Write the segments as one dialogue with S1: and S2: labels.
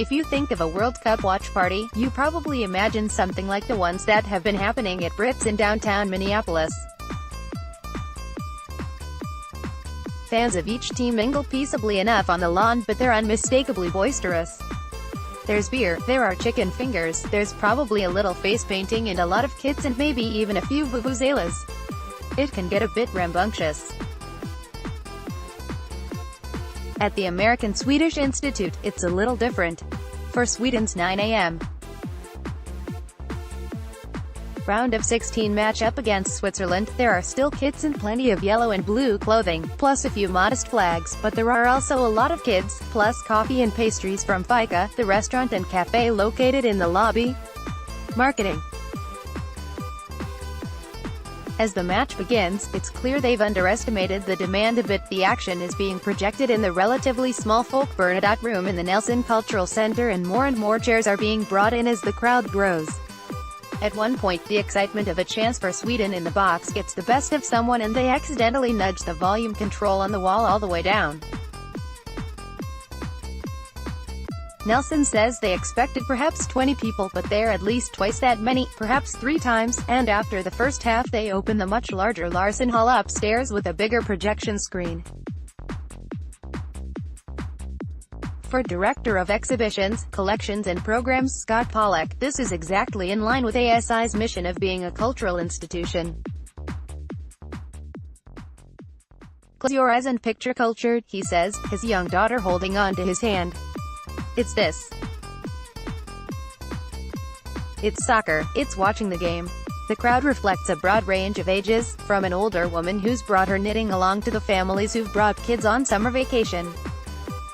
S1: If you think of a World Cup watch party, you probably imagine something like the ones that have been happening at Brit's in downtown Minneapolis. Fans of each team mingle peaceably enough on the lawn, but they're unmistakably boisterous. There's beer, there are chicken fingers, there's probably a little face painting and a lot of kids and maybe even a few vuvuzelas. It can get a bit rambunctious. At the American Swedish Institute, it's a little different. For Sweden's 9 a.m. round of 16 match up against Switzerland, there are still kids and plenty of yellow and blue clothing, plus a few modest flags, but there are also a lot of kids, plus coffee and pastries from Fika, the restaurant and cafe located in the lobby. Marketing. As the match begins, it's clear they've underestimated the demand a bit. The action is being projected in the relatively small Folk Bernadotte room in the Nelson Cultural Center, and more chairs are being brought in as the crowd grows. At one point, the excitement of a chance for Sweden in the box gets the best of someone and they accidentally nudge the volume control on the wall all the way down. Nelson says they expected perhaps 20 people, but they're at least twice that many, perhaps 3 times, and after the first half they open the much larger Larson Hall upstairs with a bigger projection screen. For Director of Exhibitions, Collections and Programs Scott Pollack, this is exactly in line with ASI's mission of being a cultural institution. Close your eyes and picture culture, he says, his young daughter holding on to his hand. It's this. It's soccer, it's watching the game. The crowd reflects a broad range of ages, from an older woman who's brought her knitting along to the families who've brought kids on summer vacation.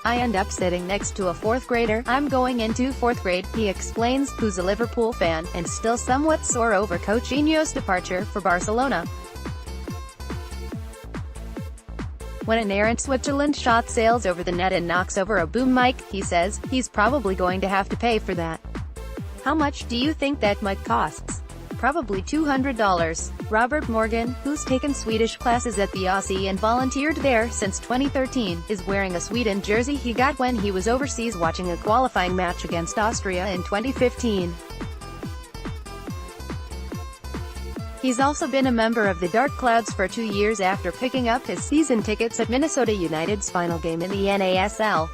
S1: I end up sitting next to a 4th grader, I'm going into 4th grade, he explains, who's a Liverpool fan, and still somewhat sore over Coutinho's departure for Barcelona. When an errant Switzerland shot sails over the net and knocks over a boom mic, he says, he's probably going to have to pay for that. How much do you think that mic costs? Probably $200. Robert Morgan, who's taken Swedish classes at the Aussie and volunteered there since 2013, is wearing a Sweden jersey he got when he was overseas watching a qualifying match against Austria in 2015. He's also been a member of the Dark Clouds for 2 years after picking up his season tickets at Minnesota United's final game in the NASL.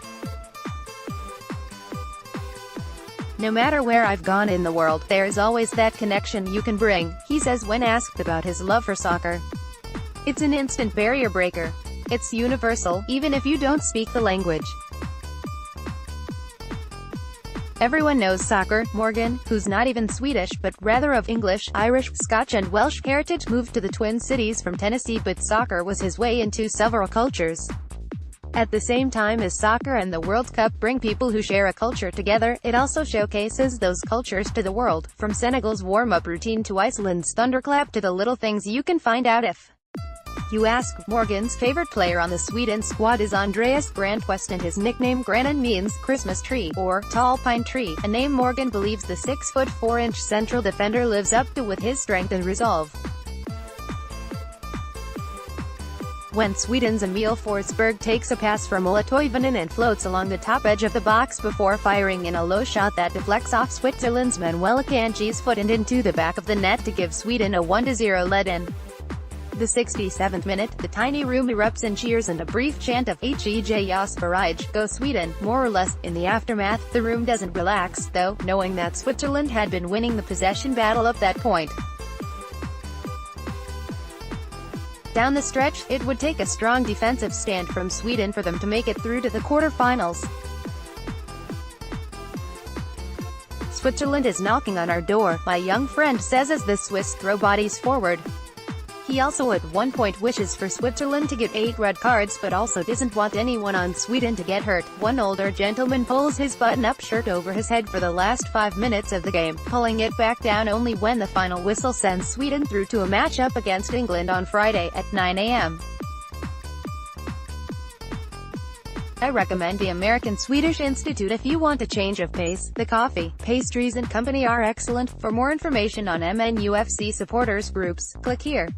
S1: No matter where I've gone in the world, there's always that connection you can bring, he says when asked about his love for soccer. It's an instant barrier breaker. It's universal, even if you don't speak the language. Everyone knows soccer. Morgan, who's not even Swedish but rather of English, Irish, Scotch and Welsh heritage, moved to the Twin Cities from Tennessee, but soccer was his way into several cultures. At the same time as soccer and the World Cup bring people who share a culture together, it also showcases those cultures to the world, from Senegal's warm-up routine to Iceland's thunderclap to the little things you can find out if you ask. Morgan's favorite player on the Sweden squad is Andreas Granqvist, and his nickname Granen means Christmas tree, or tall pine tree, a name Morgan believes the 6'4" central defender lives up to with his strength and resolve. When Sweden's Emil Forsberg takes a pass from Ola Toivonen and floats along the top edge of the box before firing in a low shot that deflects off Switzerland's Manuel Akanji's foot and into the back of the net to give Sweden a 1-0 lead-in. The 67th minute, the tiny room erupts in cheers and a brief chant of "Hej Jasperij, go Sweden," more or less. In the aftermath, the room doesn't relax, though, knowing that Switzerland had been winning the possession battle up that point. Down the stretch, it would take a strong defensive stand from Sweden for them to make it through to the quarterfinals. Switzerland is knocking on our door, my young friend says as the Swiss throw bodies forward. He also at one point wishes for Switzerland to get 8 red cards, but also doesn't want anyone on Sweden to get hurt. One older gentleman pulls his button-up shirt over his head for the last 5 minutes of the game, pulling it back down only when the final whistle sends Sweden through to a match-up against England on Friday, at 9 a.m. I recommend the American Swedish Institute if you want a change of pace. The coffee, pastries and company are excellent. For more information on MNUFC supporters groups, click here.